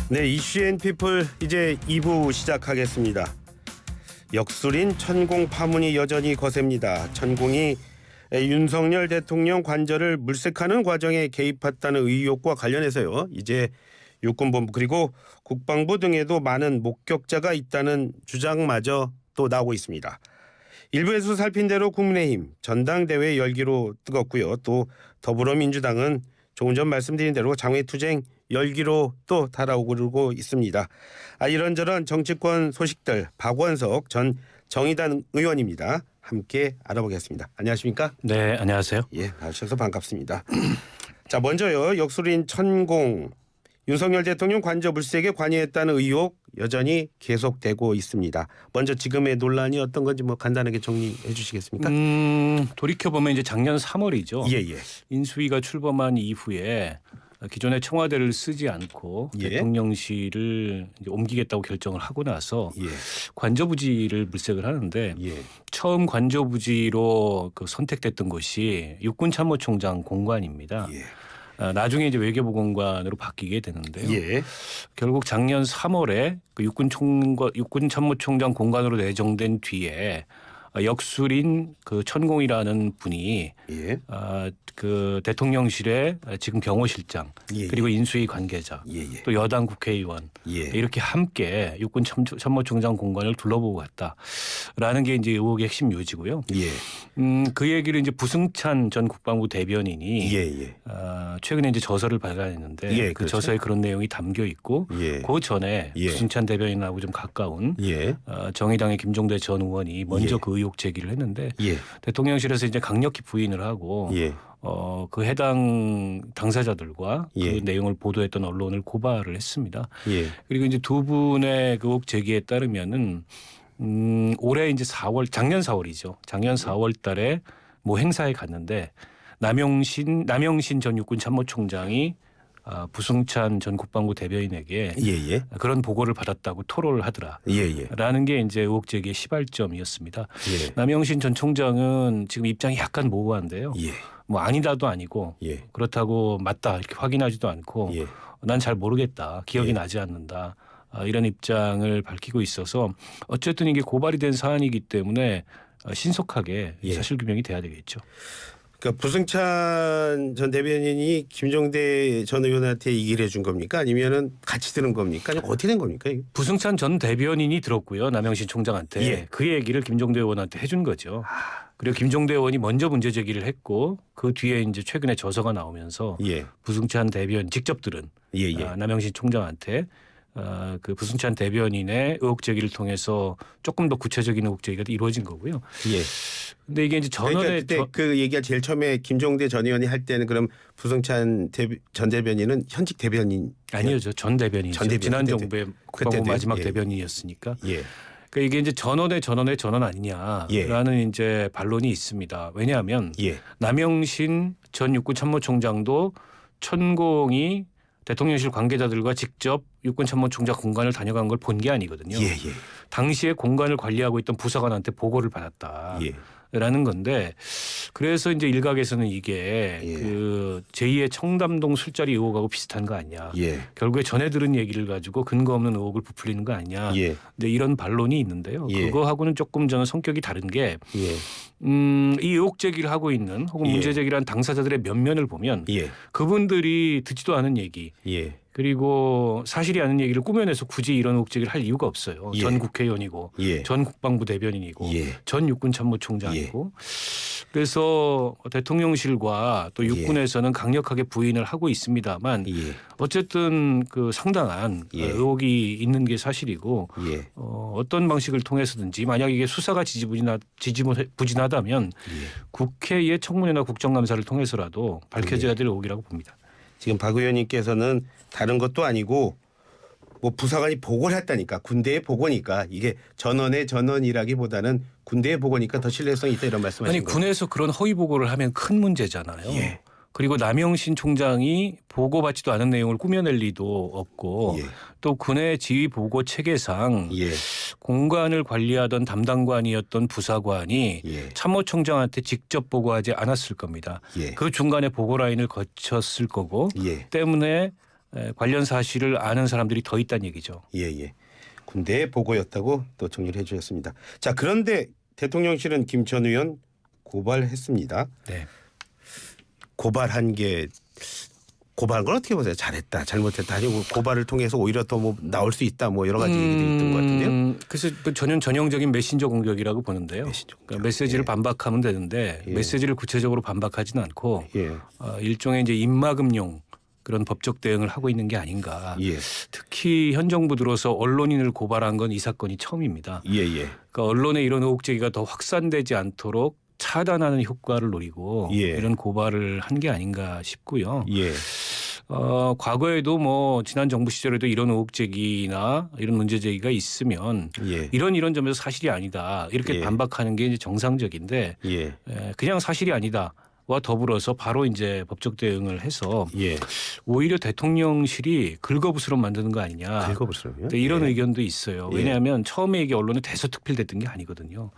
네, 이슈앤피플 이제 2부 시작하겠습니다. 역술인 천공 파문이 여전히 거셉니다. 천공이 윤석열 대통령 관저를 물색하는 과정에 개입했다는 의혹과 관련해서요. 이제 육군본부 그리고 국방부 등에도 많은 목격자가 있다는 주장마저 또 나오고 있습니다. 일부에서 살핀 대로 국민의힘 전당대회 열기로 뜨겁고요. 또 더불어민주당은 조금 전 말씀드린 대로 장외투쟁 열기로 또 달아오르고 있습니다. 이런저런 정치권 소식들 박원석 전 정의당 의원입니다. 함께 알아보겠습니다. 안녕하십니까? 네, 안녕하세요. 예, 나와주셔서 반갑습니다. 자, 먼저요. 역술인 천공 윤석열 대통령 관저 물색에 관여했다는 의혹 여전히 계속되고 있습니다. 먼저 지금의 논란이 어떤 건지 뭐 간단하게 정리해 주시겠습니까? 돌이켜 보면 이제 작년 3월이죠. 예. 인수위가 출범한 이후에 기존의 청와대를 쓰지 않고 예. 대통령실을 이제 옮기겠다고 결정을 하고 나서 예. 관저부지를 물색을 하는데 예. 처음 관저부지로 선택됐던 곳이 육군참모총장 공관입니다. 예. 나중에 이제 외교부공관으로 바뀌게 되는데요. 예. 결국 작년 3월에 그 육군참모총장 공관으로 내정된 뒤에 역술인 그 천공이라는 분이 예. 그 대통령실의 지금 경호실장 예. 그리고 인수위 관계자 예. 또 여당 국회의원 예. 이렇게 함께 육군참모총장 공관을 둘러보고 갔다라는 게 이제 의혹의 핵심 요지고요. 예. 그 얘기를 이제 부승찬 전 국방부 대변인이 예. 최근에 이제 저서를 발간했는데 예, 그 그렇죠. 저서에 그런 내용이 담겨 있고 예. 그 전에 예. 부승찬 대변인하고 좀 가까운 예. 정의당의 김종대 전 의원이 먼저 예. 그 의혹 제기를 했는데 예. 대통령실에서 이제 강력히 부인을 하고 예. 그 해당 당사자들과 예. 그 내용을 보도했던 언론을 고발을 했습니다. 예. 그리고 이제 두 분의 그 의혹 제기에 따르면은 올해 이제 작년 4월이죠. 작년 4월달에 뭐 행사에 갔는데 남영신 전 육군 참모총장이 부승찬 전 국방부 대변인에게 예. 그런 보고를 받았다고 토로를 하더라. 예. 라는 게 이제 의혹 제기의 시발점이었습니다. 예. 남영신 전 총장은 지금 입장이 약간 모호한데요. 예. 뭐 아니다도 아니고 예. 그렇다고 맞다 이렇게 확인하지도 않고 예. 난 잘 모르겠다. 기억이 예. 나지 않는다. 이런 입장을 밝히고 있어서 어쨌든 이게 고발이 된 사안이기 때문에 신속하게 예. 사실규명이 돼야 되겠죠. 그러니까 부승찬 전 대변인이 김종대 전 의원한테 얘기를 해준 겁니까? 아니면은 같이 들은 겁니까? 아니면 어떻게 된 겁니까? 이게? 부승찬 전 대변인이 들었고요. 남영신 총장한테 예. 그 얘기를 김종대 의원한테 해준 거죠. 그리고 김종대 의원이 먼저 문제 제기를 했고 그 뒤에 이제 최근에 저서가 나오면서 예. 부승찬 대변인 직접 들은 예. 남영신 총장한테 그 부승찬 대변인의 의혹 제기를 통해서 조금 더 구체적인 의혹 제기가 이루어진 거고요. 예. 근데 이게 이제 전원의 그러니까 그때 그 얘기가 제일 처음에 김종대 전 의원이 할 때는 그럼 부승찬 전 대변인은 현직 대변인 아니죠. 전 대변인이죠. 전 대변인. 지난 그때도. 정부의 국방부 그때도요. 마지막 예. 대변인이었으니까. 예. 그러니까 이게 이제 전원 아니냐라는 이제 반론이 있습니다. 왜냐하면 예. 남영신 전 육군 참모총장도 천공이 대통령실 관계자들과 직접 육군 참모총장 공관을 다녀간 걸 본 게 아니거든요. 예. 당시에 공관을 관리하고 있던 부사관한테 보고를 받았다. 예. 라는 건데 그래서 이제 일각에서는 이게 예. 그 제2의 청담동 술자리 의혹하고 비슷한 거 아니냐. 예. 결국에 전해 들은 얘기를 가지고 근거 없는 의혹을 부풀리는 거 아니냐. 예. 근데 이런 반론이 있는데요. 예. 그거하고는 조금 저는 성격이 다른 게 예. 이 의혹 제기를 하고 있는 혹은 예. 문제 제기를 한 당사자들의 면면을 보면 예. 그분들이 듣지도 않은 얘기 예. 그리고 사실이 아닌 얘기를 꾸며내서 굳이 이런 의혹 제기를 할 이유가 없어요. 예. 전 국회의원이고 예. 전 국방부 대변인이고 예. 전 육군 참모총장이고 그래서 대통령실과 또 육군에서는 강력하게 부인을 하고 있습니다만 예. 어쨌든 그 상당한 예. 의혹이 있는 게 사실이고 예. 어떤 방식을 통해서든지 만약 이게 수사가 지지부진하다면 예. 국회의 청문회나 국정감사를 통해서라도 밝혀져야 될 의혹이라고 봅니다. 지금 박 의원님께서는 다른 것도 아니고 뭐 부사관이 보고를 했다니까 군대의 보고니까 이게 전원이라기보다는 군대의 보고니까 더 신뢰성이 있다 이런 말씀하신 아니 거예요. 군에서 그런 허위 보고를 하면 큰 문제잖아요. 예. 그리고 남영신 총장이 보고받지도 않은 내용을 꾸며낼 리도 없고 예. 또 군의 지휘 보고 체계상 예. 공관을 관리하던 담당관이었던 부사관이 예. 참모총장한테 직접 보고하지 않았을 겁니다. 예. 그 중간에 보고 라인을 거쳤을 거고 예. 때문에 관련 사실을 아는 사람들이 더 있다는 얘기죠. 예. 군대의 보고였다고 또 정리를 해주셨습니다. 자, 그런데 대통령실은 김 전 의원 고발했습니다. 네. 고발한 걸 어떻게 보세요? 잘했다, 잘못했다, 아니고 고발을 통해서 오히려 더 뭐 나올 수 있다, 뭐 여러 가지 얘기도 있던 것 같은데요. 그래서 전형적인 메신저 공격이라고 보는데요. 메신저 공격. 그러니까 메시지를 반박하면 되는데 메시지를 구체적으로 반박하지는 않고 일종의 이제 입막음용 그런 법적 대응을 하고 있는 게 아닌가. 특히 현 정부 들어서 언론인을 고발한 건 이 사건이 처음입니다. 그러니까 언론의 이런 의혹 제기가 더 확산되지 않도록 차단하는 효과를 노리고 이런 고발을 한 게 아닌가 싶고요. 과거에도 뭐 지난 정부 시절에도 이런 의혹 제기나 이런 문제 제기가 있으면 이런 점에서 사실이 아니다 이렇게 반박하는 게 이제 정상적인데 그냥 사실이 아니다. 와 더불어서 바로 이제 법적 대응을 해서 오히려 대통령실이 긁어부스럼 만드는 거 아니냐. 긁어부스럼요? 이런 의견도 있어요. 왜냐하면 처음에 이게 언론에 대서특필됐던 게 아니거든요.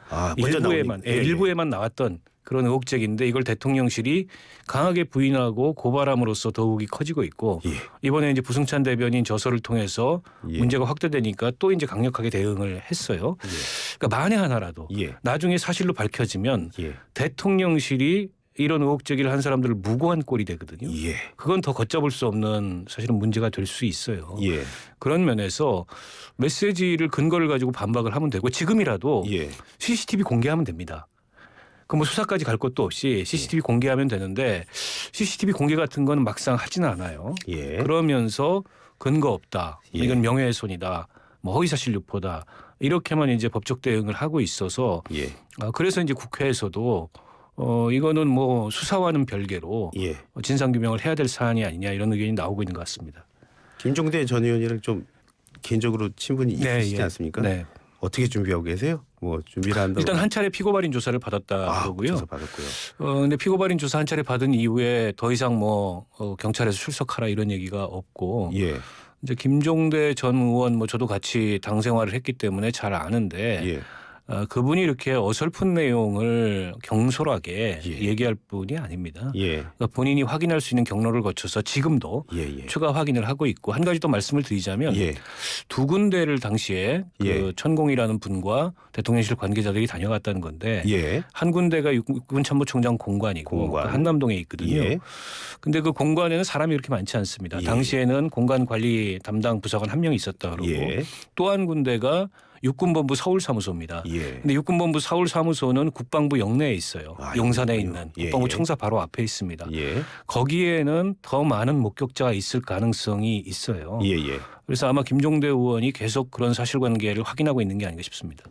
일부에만 나왔던 그런 의혹적인데 이걸 대통령실이 강하게 부인하고 고발함으로써 더욱이 커지고 있고 이번에 이제 부승찬 대변인 저서를 통해서 문제가 확대되니까 또 이제 강력하게 대응을 했어요. 그러니까 만에 하나라도 나중에 사실로 밝혀지면 대통령실이 이런 의혹 제기를 한 사람들을 무고한 꼴이 되거든요. 그건 더 걷잡을 수 없는 사실은 문제가 될 수 있어요. 그런 면에서 메시지를 근거를 가지고 반박을 하면 되고 지금이라도 CCTV 공개하면 됩니다. 그 뭐 수사까지 갈 것도 없이 CCTV 공개하면 되는데 CCTV 공개 같은 거는 막상 하지는 않아요. 그러면서 근거 없다. 이건 명예훼손이다. 뭐 허위사실 유포다. 이렇게만 이제 법적 대응을 하고 있어서 그래서 이제 국회에서도 이거는 뭐 수사와는 별개로 진상규명을 해야 될 사안이 아니냐 이런 의견이 나오고 있는 것 같습니다. 김종대 전 의원이랑 좀 개인적으로 친분이 있으시지 않습니까? 어떻게 준비하고 계세요? 뭐 준비를 한다고? 일단 한 차례 피고발인 조사를 받았다 그러고요. 조사 받았고요. 근데 피고발인 조사 한 차례 받은 이후에 더 이상 뭐 경찰에서 출석하라 이런 얘기가 없고 이제 김종대 전 의원 뭐 저도 같이 당 생활을 했기 때문에 잘 아는데 그분이 이렇게 어설픈 내용을 경솔하게 얘기할 분이 아닙니다. 그러니까 본인이 확인할 수 있는 경로를 거쳐서 지금도 추가 확인을 하고 있고 한 가지 더 말씀을 드리자면 두 군데를 당시에 그 천공이라는 분과 대통령실 관계자들이 다녀갔다는 건데 한 군데가 육군 참모총장 공관이고 그 한남동에 있거든요. 근데 그 공관에는 사람이 이렇게 많지 않습니다. 당시에는 공관 관리 담당 부사관 한 명 있었다 그러고 또 한 군데가 육군본부 서울사무소입니다. 근데 육군본부 서울사무소는 국방부 영내에 있어요. 용산에 있는 국방부 청사 바로 앞에 있습니다. 거기에는 더 많은 목격자가 있을 가능성이 있어요. 그래서 아마 김종대 의원이 계속 그런 사실관계를 확인하고 있는 게 아닌가 싶습니다.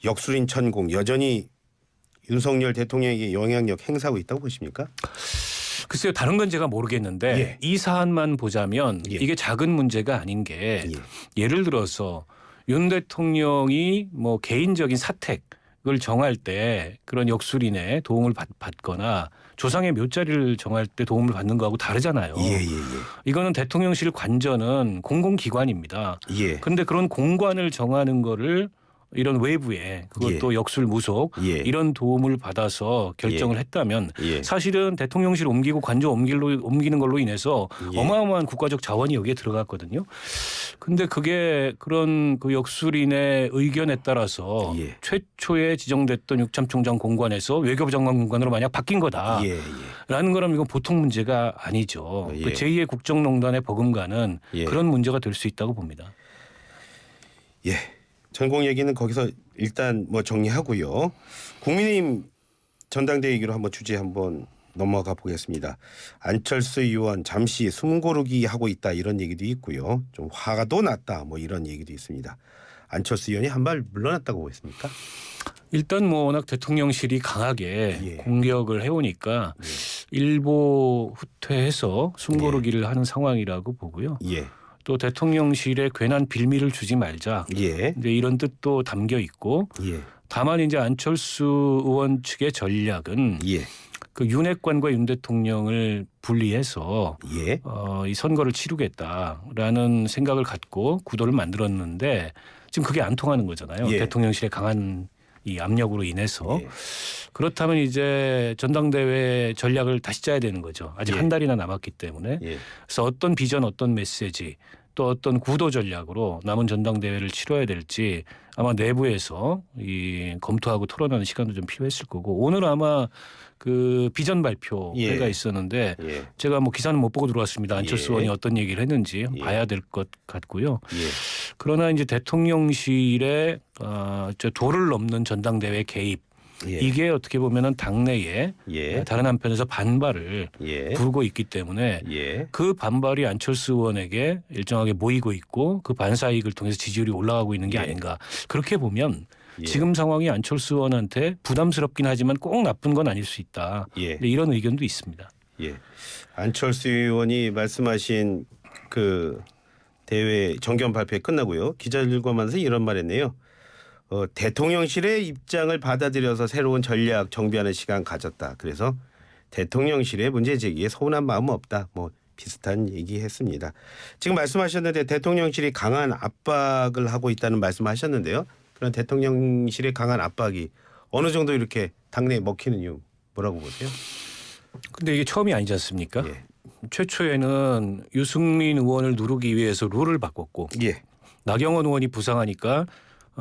역술인 천공 여전히 윤석열 대통령에게 영향력 행사하고 있다고 보십니까? 글쎄요. 다른 건 제가 모르겠는데 이 사안만 보자면 이게 작은 문제가 아닌 게 예를 들어서 윤 대통령이 뭐 개인적인 사택을 정할 때 그런 역술인의 도움을 받거나 조상의 묘자리를 정할 때 도움을 받는 거하고 다르잖아요. 이거는 대통령실 관저는 공공기관입니다. 그런데 그런 공관을 정하는 거를 이런 외부에 그것도 역술 무속 이런 도움을 받아서 결정을 했다면 사실은 대통령실 옮기고 관저 옮기는 걸로 인해서 어마어마한 국가적 자원이 여기에 들어갔거든요. 근데 그게 그런 그 역술인의 의견에 따라서 최초에 지정됐던 육참총장 공관에서 외교부 장관 공관으로 만약 바뀐 거다라는 거라면 이건 보통 문제가 아니죠. 그 제2의 국정농단의 버금가는 그런 문제가 될 수 있다고 봅니다. 천공 얘기는 거기서 일단 뭐 정리하고요. 국민의힘 전당대회 얘기로 한번 주제 한번 넘어가 보겠습니다. 안철수 의원 잠시 숨고르기 하고 있다 이런 얘기도 있고요. 좀 화가도 났다 뭐 이런 얘기도 있습니다. 안철수 의원이 한 발 물러났다고 보십니까? 일단 뭐 워낙 대통령실이 강하게 공격을 해오니까 일보 후퇴해서 숨고르기를 하는 상황이라고 보고요. 또 대통령실에 괜한 빌미를 주지 말자. 이제 이런 뜻도 담겨 있고 다만 이제 안철수 의원 측의 전략은 그 윤핵관과 윤 대통령을 분리해서 이 선거를 치르겠다라는 생각을 갖고 구도를 만들었는데 지금 그게 안 통하는 거잖아요. 대통령실의 강한 이 압력으로 인해서 예. 그렇다면 이제 전당대회 전략을 다시 짜야 되는 거죠. 아직 예. 한 달이나 남았기 때문에. 예. 그래서 어떤 비전, 어떤 메시지, 또 어떤 구도 전략으로 남은 전당대회를 치러야 될지 아마 내부에서 이 검토하고 토론하는 시간도 좀 필요했을 거고 오늘 아마 그 비전 발표회가 예. 있었는데 예. 제가 뭐 기사는 못 보고 들어왔습니다. 안철수 예. 의원이 어떤 얘기를 했는지 예. 봐야 될 것 같고요. 예. 그러나 이제 대통령실의 저 도를 넘는 전당대회 개입 예. 이게 어떻게 보면은 당내에 예. 다른 한편에서 반발을 예. 부르고 있기 때문에 예. 그 반발이 안철수 의원에게 일정하게 모이고 있고 그 반사이익을 통해서 지지율이 올라가고 있는 게 예. 아닌가. 그렇게 보면 예. 지금 상황이 안철수 의원한테 부담스럽긴 하지만 꼭 나쁜 건 아닐 수 있다. 예. 네, 이런 의견도 있습니다. 예. 안철수 의원이 말씀하신 그 대회 정견 발표 끝나고요. 기자들과 만나서 이런 말했네요. 대통령실의 입장을 받아들여서 새로운 전략 정비하는 시간 가졌다. 그래서 대통령실의 문제 제기에 서운한 마음은 없다. 뭐 비슷한 얘기했습니다. 지금 말씀하셨는데 대통령실이 강한 압박을 하고 있다는 말씀하셨는데요. 그런 대통령실의 강한 압박이 어느 정도 이렇게 당내에 먹히는 이유 뭐라고 보세요? 근데 이게 처음이 아니지 않습니까? 예. 최초에는 유승민 의원을 누르기 위해서 룰을 바꿨고 예. 나경원 의원이 부상하니까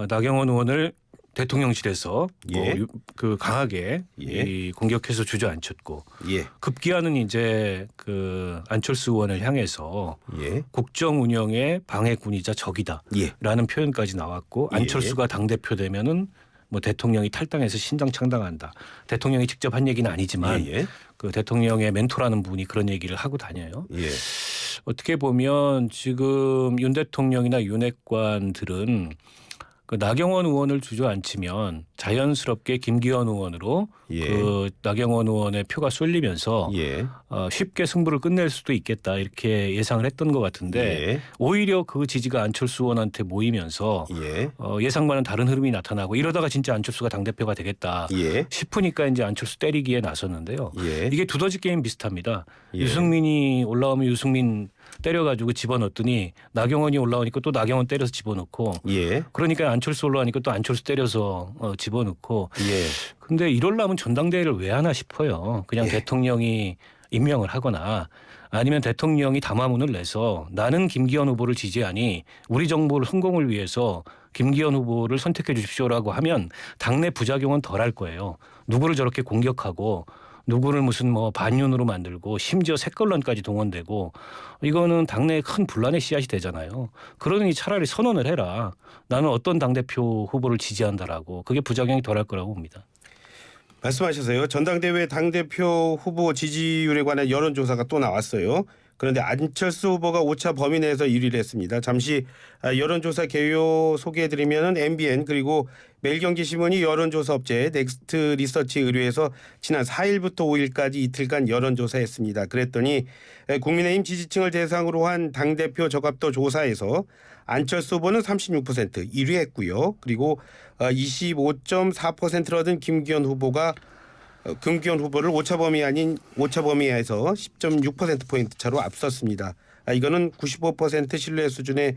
나경원 의원을 대통령실에서 예. 뭐 그 강하게 예. 이 공격해서 주저앉혔고 예. 급기야는 이제 그 안철수 의원을 향해서 예. 국정 운영의 방해군이자 적이다라는 예. 표현까지 나왔고 예. 안철수가 당 대표 되면은 뭐 대통령이 탈당해서 신당 창당한다. 대통령이 직접 한 얘기는 아니지만 예. 그 대통령의 멘토라는 분이 그런 얘기를 하고 다녀요. 예. 어떻게 보면 지금 윤 대통령이나 윤핵관들은 그 나경원 의원을 주저앉히면 자연스럽게 김기현 의원으로 예. 그 나경원 의원의 표가 쏠리면서 예. 쉽게 승부를 끝낼 수도 있겠다 이렇게 예상을 했던 것 같은데 예. 오히려 그 지지가 안철수 의원한테 모이면서 예. 예상과는 다른 흐름이 나타나고 이러다가 진짜 안철수가 당대표가 되겠다 예. 싶으니까 이제 안철수 때리기에 나섰는데요. 예. 이게 두더지 게임 비슷합니다. 예. 유승민이 올라오면 유승민 때려가지고 집어넣었더니 나경원이 올라오니까 또 나경원 때려서 집어넣고 예. 그러니까 안철수 올라오니까 또 안철수 때려서 집어넣고 예. 근데 이럴라면 전당대회를 왜 하나 싶어요. 그냥 예. 대통령이 임명을 하거나 아니면 대통령이 담화문을 내서 나는 김기현 후보를 지지하니 우리 정부를 성공을 위해서 김기현 후보를 선택해 주십시오라고 하면 당내 부작용은 덜할 거예요. 누구를 저렇게 공격하고 누구를 무슨 뭐 반윤으로 만들고 심지어 색깔론까지 동원되고 이거는 당내에 큰 분란의 씨앗이 되잖아요. 그러니 차라리 선언을 해라. 나는 어떤 당대표 후보를 지지한다라고. 그게 부작용이 덜할 거라고 봅니다. 말씀하셔서요. 전당대회 당대표 후보 지지율에 관한 여론조사가 또 나왔어요. 그런데 안철수 후보가 5차 범위 내에서 1위를 했습니다. 잠시 여론조사 개요 소개해드리면 MBN 그리고 매일경제신문이 여론조사 업체 넥스트 리서치 의뢰해서 지난 4일부터 5일까지 이틀간 여론조사했습니다. 그랬더니 국민의힘 지지층을 대상으로 한 당대표 적합도 조사에서 안철수 후보는 36% 1위 했고요. 그리고 25.4%를 얻은 김기현 후보를 5차 범위 아닌 5차 범위에서 10.6%포인트 차로 앞섰습니다. 이거는 95% 신뢰 수준의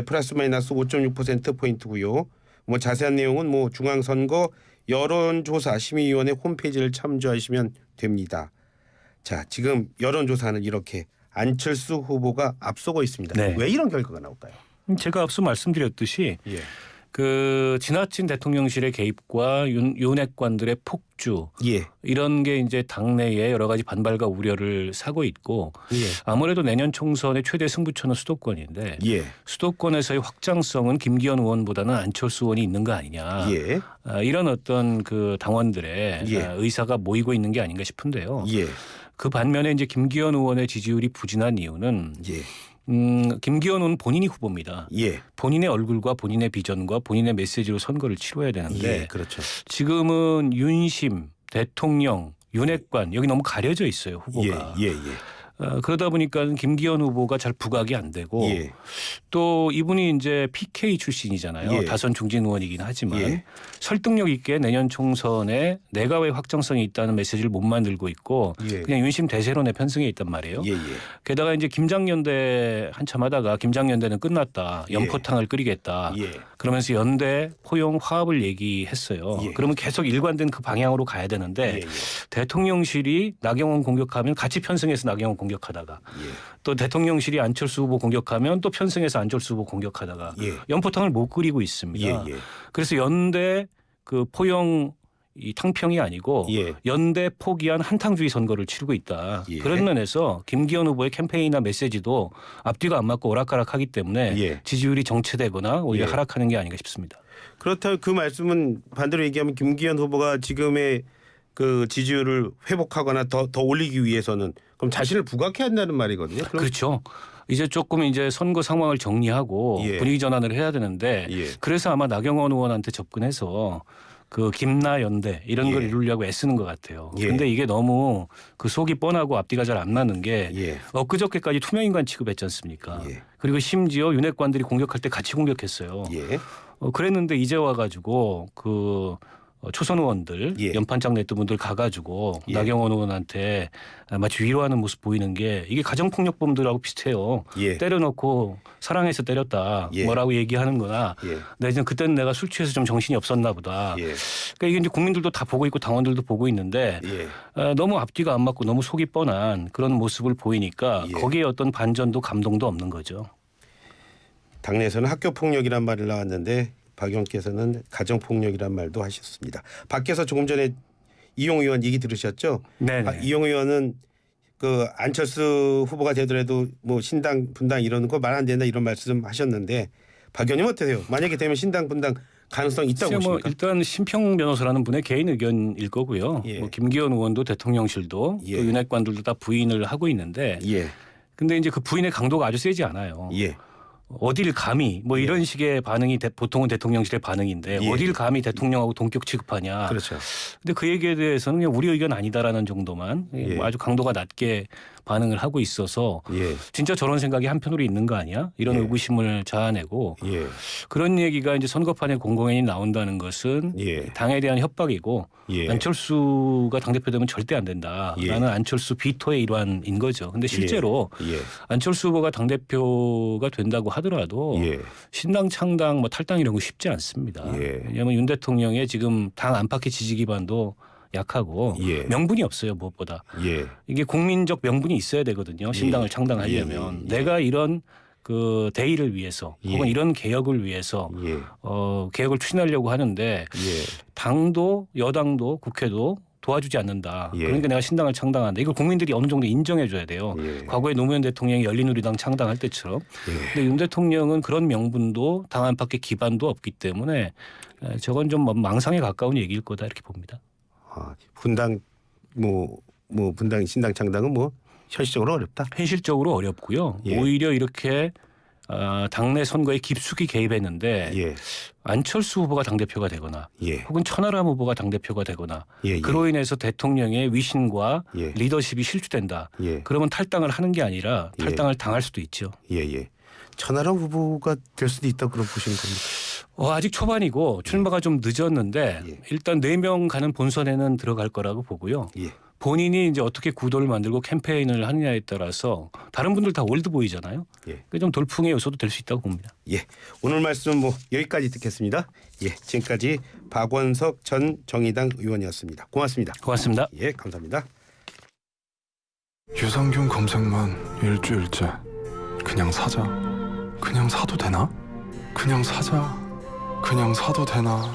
플러스 마이너스 5.6%포인트고요. 뭐 자세한 내용은 뭐 중앙선거 여론조사 심의위원회 홈페이지를 참조하시면 됩니다. 자, 지금 여론조사는 이렇게 안철수 후보가 앞서고 있습니다. 네. 왜 이런 결과가 나올까요? 제가 앞서 말씀드렸듯이 예. 그 지나친 대통령실의 개입과 윤핵관들의 폭주 예. 이런 게 이제 당내에 여러 가지 반발과 우려를 사고 있고 예. 아무래도 내년 총선의 최대 승부처는 수도권인데 예. 수도권에서의 확장성은 김기현 의원보다는 안철수 의원이 있는 거 아니냐. 예. 이런 어떤 그 당원들의 예. 의사가 모이고 있는 게 아닌가 싶은데요. 예. 그 반면에 이제 김기현 의원의 지지율이 부진한 이유는 예. 김기현 의원은 본인이 후보입니다. 예. 본인의 얼굴과 본인의 비전과 본인의 메시지로 선거를 치러야 되는데 예. 그렇죠. 지금은 윤심, 대통령, 윤핵관 여기 너무 가려져 있어요 후보가. 예. 예. 예. 그러다 보니까 김기현 후보가 잘 부각이 안 되고 예. 또 이분이 이제 PK 출신이잖아요. 예. 다선 중진 의원이긴 하지만 예. 설득력 있게 내년 총선에 내각의 확정성이 있다는 메시지를 못 만들고 있고 예. 그냥 윤심 대세론에 편승해 있단 말이에요. 예. 예. 게다가 이제 김장연대 한참 하다가 김장연대는 끝났다. 연포탕을 끓이겠다. 예. 그러면서 연대 포용 화합을 얘기했어요. 예. 그러면 계속 일관된 그 방향으로 가야 되는데 예. 예. 대통령실이 나경원 공격하면 같이 편승해서 나경원 공격하다가 예. 또 대통령실이 안철수 후보 공격하면 또 편승해서 안철수 후보 공격하다가 예. 연포탕을 못 끓이고 있습니다. 예. 예. 그래서 연대 그 포용 이 탕평이 아니고 예. 연대 포기한 한탕주의 선거를 치르고 있다. 예. 그런 면에서 김기현 후보의 캠페인이나 메시지도 앞뒤가 안 맞고 오락가락하기 때문에 예. 지지율이 정체되거나 오히려 예. 하락하는 게 아닌가 싶습니다. 그렇다면 그 말씀은 반대로 얘기하면 김기현 후보가 지금의 그 지지율을 회복하거나 더 올리기 위해서는 그럼 자신을 부각해야 한다는 말이거든요. 그럼 그렇죠. 이제 조금 이제 선거 상황을 정리하고 예. 분위기 전환을 해야 되는데 예. 그래서 아마 나경원 의원한테 접근해서 그 김나 연대 이런 걸 예. 이루려고 애쓰는 것 같아요. 예. 근데 이게 너무 그 속이 뻔하고 앞뒤가 잘 안 맞는 게 예. 엊그저께까지 투명인간 취급했지 않습니까? 예. 그리고 심지어 윤핵관들이 공격할 때 같이 공격했어요. 예. 그랬는데 이제 와가지고 그 초선 의원들 예. 연판장 냈던 분들 가가지고 예. 나경원 의원한테 마치 위로하는 모습 보이는 게 이게 가정폭력범들하고 비슷해요. 예. 때려놓고 사랑해서 때렸다 예. 뭐라고 얘기하는 거나 예. 내지는 그때는 내가 술 취해서 좀 정신이 없었나 보다. 예. 그러니까 이게 이제 국민들도 다 보고 있고 당원들도 보고 있는데 예. 너무 앞뒤가 안 맞고 너무 속이 뻔한 그런 모습을 보이니까 예. 거기에 어떤 반전도 감동도 없는 거죠. 당내에서는 학교 폭력이란 말이 나왔는데 박 의원께서는 가정 폭력이란 말도 하셨습니다. 밖에서 조금 전에 이용 의원 얘기 들으셨죠? 네. 이용 의원은 그 안철수 후보가 되더라도 뭐 신당 분당 이러는 거 말 안 된다 이런 말씀 하셨는데 박 의원님 어떠세요? 만약에 되면 신당 분당 가능성 있다고 뭐 보십니까? 일단 심평 변호사라는 분의 개인 의견일 거고요. 예. 뭐 김기현 의원도 대통령실도 예. 또 윤핵관들도 다 부인을 하고 있는데 예. 근데 이제 그 부인의 강도가 아주 세지 않아요. 예. 어딜 감히 뭐 이런 식의 반응이 보통은 대통령실의 반응인데 예. 어딜 감히 대통령하고 동격 취급하냐. 그렇죠. 근데 그 얘기에 대해서는 그냥 우리 의견 아니다라는 정도만 예. 뭐 아주 강도가 낮게 반응을 하고 있어서 예. 진짜 저런 생각이 한편으로 있는 거 아니야? 이런 예. 의구심을 자아내고 예. 그런 얘기가 이제 선거판에 공공연히 나온다는 것은 예. 당에 대한 협박이고 예. 안철수가 당대표 되면 절대 안 된다라는 예. 안철수 비토의 일환인 거죠. 근데 실제로 예. 안철수 후보가 당대표가 된다고 하더라도 예. 신당 창당 뭐 탈당 이런 거 쉽지 않습니다. 예. 왜냐하면 윤 대통령의 지금 당 안팎의 지지 기반도 약하고 예. 명분이 없어요. 무엇보다. 예. 이게 국민적 명분이 있어야 되거든요. 신당을 창당하려면. 예. 내가 이런 그 대의를 위해서 예. 혹은 이런 개혁을 위해서 예. 개혁을 추진하려고 하는데 예. 당도 여당도 국회도 도와주지 않는다. 예. 그러니까 내가 신당을 창당한다. 이걸 국민들이 어느 정도 인정해 줘야 돼요. 예. 과거에 노무현 대통령이 열린우리당 창당할 때처럼. 예. 근데 윤 대통령은 그런 명분도 당 안팎의 기반도 없기 때문에 저건 좀 망상에 가까운 얘기일 거다 이렇게 봅니다. 분당 뭐 분당 신당 창당은 뭐 현실적으로 어렵다. 현실적으로 어렵고요. 예. 오히려 이렇게 당내 선거에 깊숙이 개입했는데 예. 안철수 후보가 당대표가 되거나 예. 혹은 천하람 후보가 당대표가 되거나 예. 예. 그로 인해서 대통령의 위신과 예. 리더십이 실추된다. 예. 그러면 탈당을 하는 게 아니라 예. 탈당을 당할 수도 있죠. 예. 예. 천하람 후보가 될 수도 있다 그런 보시는 겁니까? 아직 초반이고 출마가 좀 늦었는데 예. 일단 4명 가는 본선에는 들어갈 거라고 보고요. 예. 본인이 이제 어떻게 구도를 만들고 캠페인을 하느냐에 따라서 다른 분들 다 올드보이잖아요. 예. 좀 돌풍의 요소도 될 수 있다고 봅니다. 예. 오늘 말씀 뭐 여기까지 듣겠습니다. 예. 지금까지 박원석 전 정의당 의원이었습니다. 고맙습니다. 고맙습니다. 예, 감사합니다. 유산균 검색만 일주일째. 그냥 사자. 그냥 사도 되나? 그냥 사자. 그냥 사도 되나?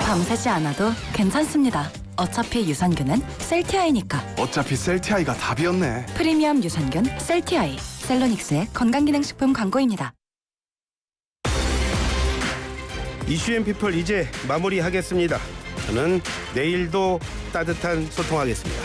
밤새지 않아도 괜찮습니다. 어차피 유산균은 셀티아이니까. 어차피 셀티아이가 답이었네. 프리미엄 유산균 셀티아이. 셀로닉스의 건강기능식품 광고입니다. 이슈앤피플 이제 마무리하겠습니다. 저는 내일도 따뜻한 소통하겠습니다.